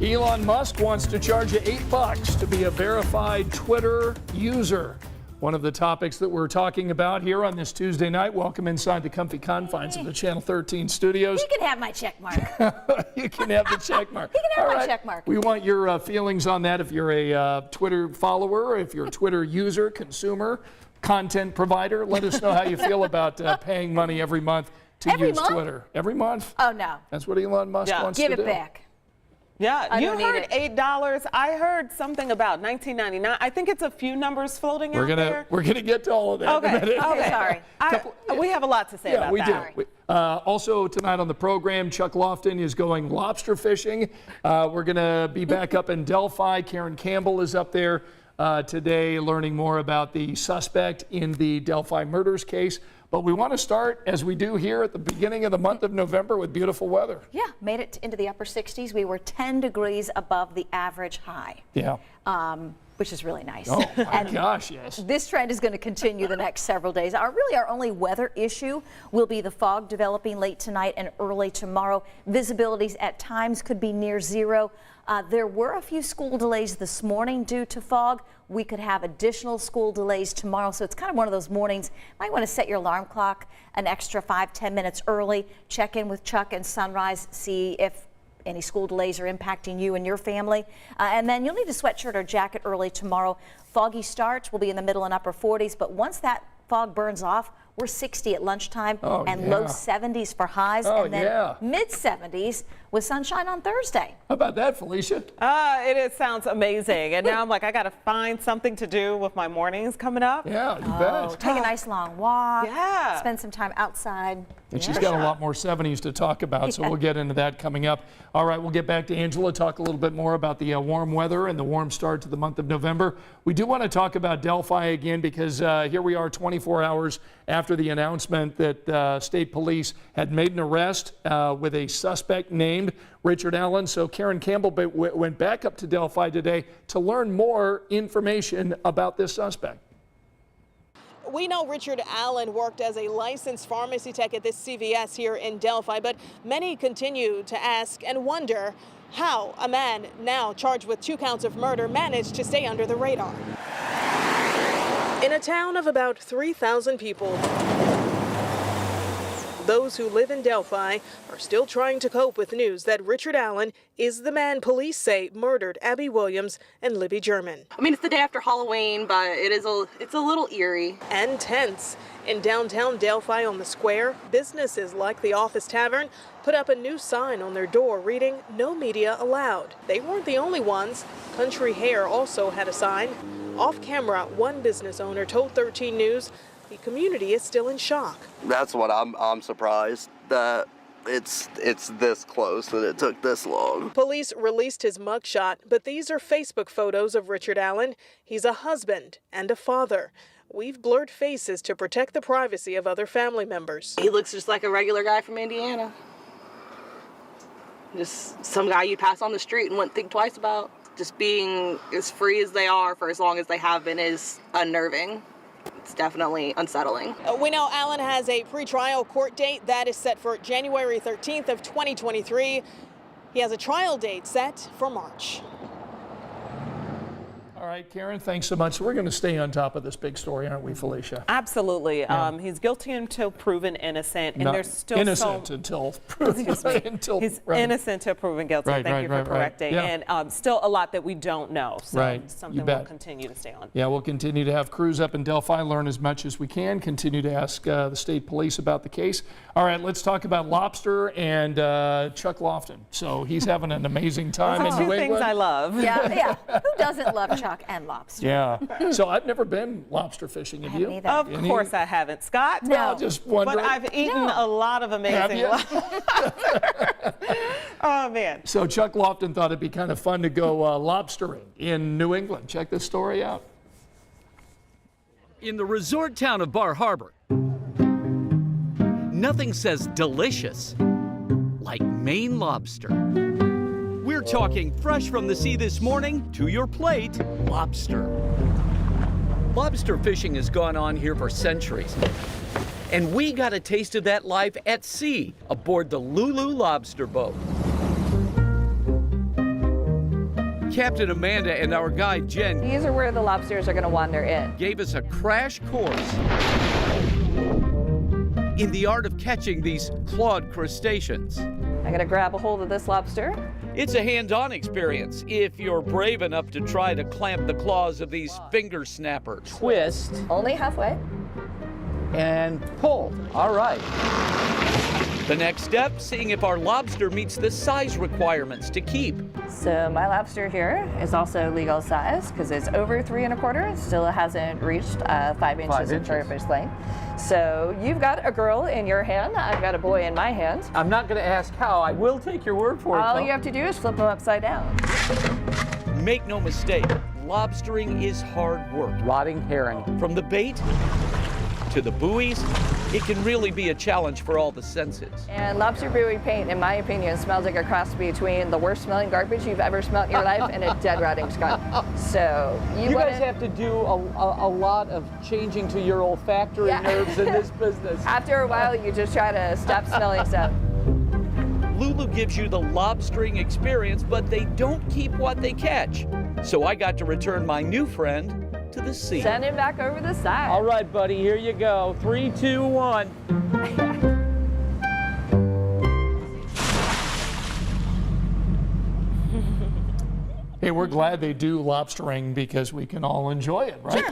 Elon Musk wants to charge you $8 to be a verified Twitter user. One of the topics that we're talking about here on this Tuesday night. Welcome inside the comfy confines of the Channel 13 studios. You can have my check mark. You can have the check mark. You can have my check mark. We want your feelings on that. If you're a Twitter follower, if you're a Twitter user, consumer, content provider, let us know how you feel about paying money every month to use Twitter. Every month? Oh, no. That's what Elon Musk wants to do. Give it back. Yeah, you heard $8. I heard something about $19.99. I think it's a few numbers floating out there. We're gonna get to all of that. Okay. Okay. Sorry. We have a lot to say about that. We do. Also tonight on the program, Chuck Lofton is going lobster fishing. We're gonna be back up in Delphi. Karen Campbell is up there today, learning more about the suspect in the Delphi murders case. But we want to start, as we do here at the beginning of the month of November, with beautiful weather. Yeah, made it into the upper 60s. We were 10 degrees above the average high. Yeah. Which is really nice. Oh my gosh, yes. This trend is going to continue the next several days. Our only weather issue will be the fog developing late tonight and early tomorrow. Visibilities at times could be near zero. There were a few school delays this morning due to fog. We could have additional school delays tomorrow, so it's kind of one of those mornings. You might want to set your alarm clock an extra 5-10 minutes early. Check in with Chuck and Sunrise, see if any school delays are impacting you and your family. And then you'll need a sweatshirt or jacket early tomorrow. Foggy starts will be in the middle and upper 40s, but once that fog burns off, we're 60 at lunchtime and low 70s for highs, and then mid 70s with sunshine on Thursday. How about that, Felicia? It sounds amazing. And now I'm like, I got to find something to do with my mornings coming up. Yeah, you bet. Take a nice long walk. Yeah. Spend some time outside. And she's got a lot more 70s to talk about, so we'll get into that coming up. All right, we'll get back to Angela, talk a little bit more about the warm weather and the warm start to the month of November. We do want to talk about Delphi again because here we are 24 hours after the announcement that state police had made an arrest with a suspect named Richard Allen. So Karen Campbell went back up to Delphi today to learn more information about this suspect. We know Richard Allen worked as a licensed pharmacy tech at this CVS here in Delphi, but many continue to ask and wonder how a man now charged with 2 counts of murder managed to stay under the radar. In a town of about 3,000 people, those who live in Delphi are still trying to cope with news that Richard Allen is the man police say murdered Abby Williams and Libby German. I mean, it's the day after Halloween, but it's a little eerie. And tense. In downtown Delphi on the square, businesses like the Office Tavern put up a new sign on their door reading, "No media allowed." They weren't the only ones. Country Hair also had a sign. Off camera, one business owner told 13 News the community is still in shock. That's what I'm surprised that it's this close, that it took this long. Police released his mugshot, but these are Facebook photos of Richard Allen. He's a husband and a father. We've blurred faces to protect the privacy of other family members. He looks just like a regular guy from Indiana. Just some guy you pass on the street and wouldn't think twice about. Just being as free as they are for as long as they have been is unnerving. It's definitely unsettling. We know Allen has a pretrial court date that is set for January 13th of 2023. He has a trial date set for March. All right, Karen, thanks so much. We're going to stay on top of this big story, aren't we, Felicia? Absolutely. Yeah. He's guilty until proven innocent, and there's still innocent until proven he's innocent until proven guilty. Thank you for correcting. Yeah. And still a lot that we don't know. So something we'll continue to stay on. Yeah, we'll continue to have crews up in Delphi, learn as much as we can, continue to ask the state police about the case. All right, let's talk about Lobster and Chuck Lofton. So he's having an amazing time in New England. Two things I love. Yeah. Who doesn't love Chuck and lobster? Yeah. So I've never been lobster fishing. Have you? Of course I haven't, Scott. No. Just wondering. But I've eaten a lot of amazing lobster. Oh, man. So Chuck Lofton thought it'd be kind of fun to go lobstering in New England. Check this story out. In the resort town of Bar Harbor, nothing says delicious like Maine lobster. We're talking fresh from the sea this morning, to your plate, lobster. Lobster fishing has gone on here for centuries. And we got a taste of that life at sea aboard the Lulu Lobster boat. Captain Amanda and our guide Jen These are where the lobsters are going to wander in. gave us a crash course in the art of catching these clawed crustaceans. I'm going to grab a hold of this lobster. It's a hands-on experience if you're brave enough to try to clamp the claws of these finger snappers. Twist Only halfway. and pull. All right. The next step, seeing if our lobster meets the size requirements to keep. So my lobster here is also legal size because it's over 3 1/4. It still hasn't reached 5 inches in surface length. So you've got a girl in your hand. I've got a boy in my hand. I'm not going to ask how. I will take your word for it. All though. you have to do is flip them upside down. Make no mistake, lobstering is hard work. Rotting herring. From the bait to the buoys, it can really be a challenge for all the senses. And lobster buoy paint, in my opinion, smells like a cross between the worst smelling garbage you've ever smelled in your life and a dead rotting skunk. So You guys have to do a lot of changing to your olfactory nerves in this business. After a while, you just try to stop smelling stuff. Lulu gives you the lobstering experience, but they don't keep what they catch. So I got to return my new friend to the sea. Send him back over the side. All right, buddy, here you go. 3, 2, 1. Hey, we're glad they do lobstering because we can all enjoy it, right?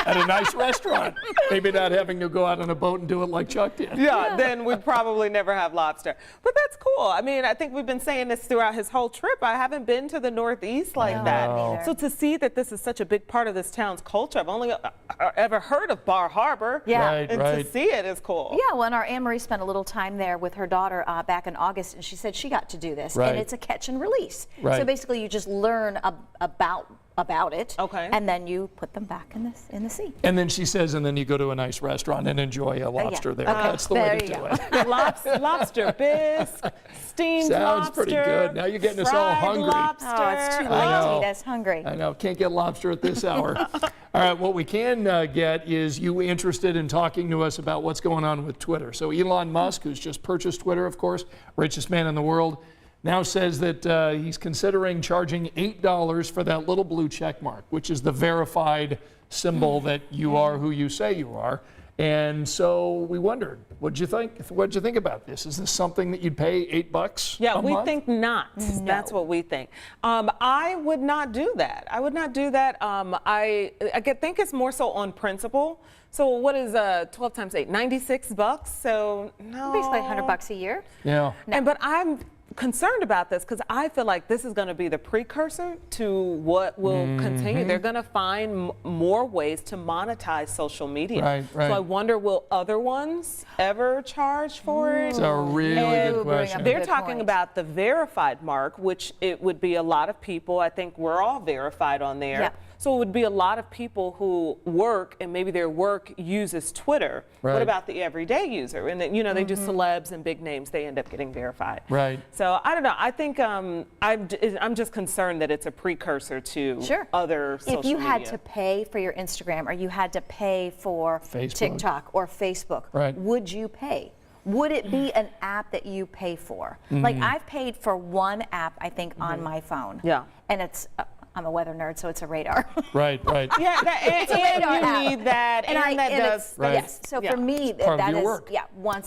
At a nice restaurant. Maybe not having to go out on a boat and do it like Chuck did. Yeah, then we'd probably never have lobster. But that's cool. I mean, I think we've been saying this throughout his whole trip. I haven't been to the Northeast like that. So to see that this is such a big part of this town's culture, I've only ever heard of Bar Harbor. Yeah. Right, And right. to see it is cool. Yeah, well, and our Anne Marie spent a little time there with her daughter back in August, and she said she got to do this. Right. And it's a catch and release. Right. So basically, you just learn about it. Okay. And then you put them back in the sea. And then she says, and then you go to a nice restaurant and enjoy a lobster there. Okay. That's the way There to you do go. it. Lobster bisque, steamed Sounds lobster. pretty good. Now you're getting us all fried hungry. Lobster. Oh, it's too late I to know. eat us hungry. I know, can't get lobster at this hour. All right, what we can get is you interested in talking to us about what's going on with Twitter. So Elon Musk, who's just purchased Twitter, of course, richest man in the world, now says that he's considering charging $8 for that little blue check mark, which is the verified symbol that you are who you say you are. And so we wondered, what'd you think? What'd you think about this? Is this something that you'd pay $8 Yeah, a we month? think not. That's what we think. I would not do that. I would not do that. I think it's more so on principle. So what is 12 times 8? $96. So no. Basically $100 a year. Yeah. But I'm concerned about this because I feel like this is going to be the precursor to what will continue. They're going to find more ways to monetize social media. Right, right. So I wonder, will other ones ever charge for it? It's a really good Ooh, bring up question. a They're good talking point. about the verified mark, which it would be a lot of people. I think we're all verified on there. Yeah. So it would be a lot of people who work and maybe their work uses Twitter. Right. What about the everyday user? And then, they do celebs and big names. They end up getting verified. Right. So I don't know. I think I'm just concerned that it's a precursor to Sure. other social If you had media. to pay for your Instagram or you had to pay for Facebook. TikTok or Facebook, Right. would you pay? Would it be an app that you pay for? Like I've paid for one app, I think, on my phone. Yeah. And it's, I'm a weather nerd, so it's a radar. Right, right. Yeah, and radar you app. need that, and that does. Right. Yes. So Yeah. for me, part of that your is work.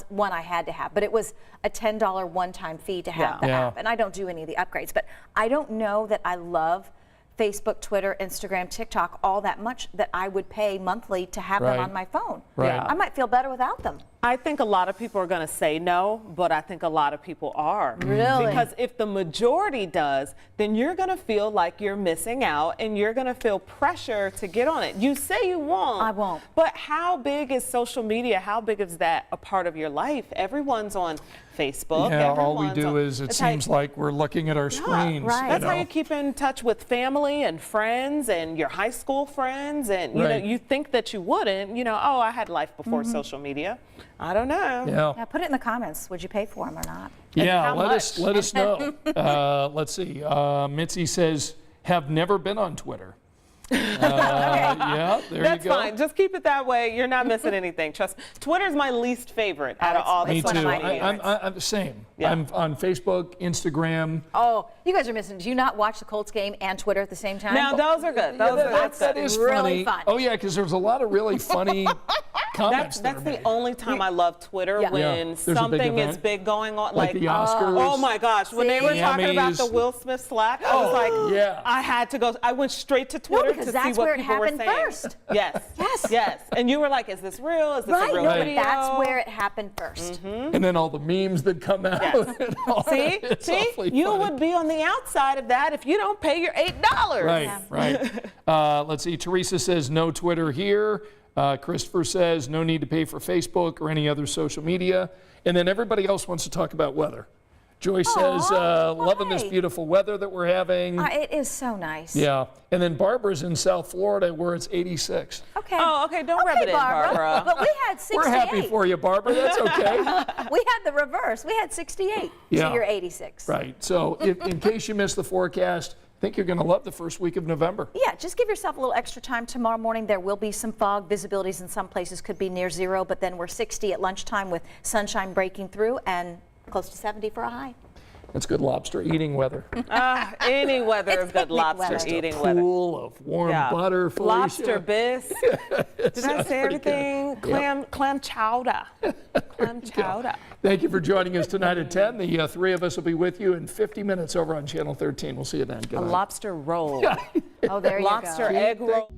one I had to have, but it was a $10 one-time fee to have Yeah. the Yeah. app, and I don't do any of the upgrades. But I don't know that I love Facebook, Twitter, Instagram, TikTok all that much that I would pay monthly to have Right. them on my phone. Right. Yeah. I might feel better without them. I think a lot of people are going to say no, but I think a lot of people are. Really? Because if the majority does, then you're going to feel like you're missing out and you're going to feel pressure to get on it. You say you won't. I won't. But how big is social media? How big is that a part of your life? Everyone's on Facebook. Yeah, all we everyone's do on- is it That's how you- seems like we're looking at our screens. right. That's you how know. you keep in touch with family and friends and your high school friends. And, you know, Right. you think that you wouldn't, oh, I had life before social media. I don't know. Yeah. Yeah, put it in the comments. Would you pay for them or not? Yeah, how let us much? know. Let's see. Mitzi says, have never been on Twitter. Yeah, there That's you go. fine. Just keep it that way. You're not missing anything. Trust me. Twitter's my least favorite out of all the Me social too. media. I'm the same. Yeah. I'm on Facebook, Instagram. Oh, you guys are missing. Do you not watch the Colts game and Twitter at the same time? Now, those are good. That's That good. is really funny. fun. Oh yeah, because there's a lot of really funny comments. That's that are the made. only time I love Twitter, Yeah. when Yeah. There's a big something is event. big going on. Like the Oscars. Oh my gosh. When they were See? talking about the Emmys. Will Smith slap, I was like, yeah. I had to go. I went straight to Twitter because to that's see what where it people were happened saying. first. Yes. Yes. Yes. And you were like, is this real? Is this Right, a real no, Right. but video? that's where it happened first. And then all the memes that come out. Yes. and all See? that. It's See? awfully You funny. would be on the outside of that if you don't pay your $8. Right, right. Let's see. Teresa says no Twitter here. Christopher says no need to pay for Facebook or any other social media. And then everybody else wants to talk about weather. Joyce says, loving this why? beautiful weather that we're having. It is so nice. Yeah. And then Barbara's in South Florida where it's 86. Okay. Oh, okay. Don't rub it in, Barbara. But we had 68. We're happy for you, Barbara. That's okay. We had the reverse. We had 68. Yeah. So you're 86. Right. So in case you missed the forecast, I think you're going to love the first week of November. Yeah, just give yourself a little extra time. Tomorrow morning there will be some fog. Visibilities in some places could be near zero, but then we're 60 at lunchtime with sunshine breaking through and close to 70 for a high. That's good lobster eating weather. Any weather It's is good picnic lobster weather. Just a eating weather. pool of warm butter, Felicia. Lobster bisque. Did I say everything? Clam chowder. Clam chowder. Thank you for joining us tonight at 10. The three of us will be with you in 50 minutes over on Channel 13. We'll see you then. Good A night. lobster roll. Oh, there you go. Lobster egg roll.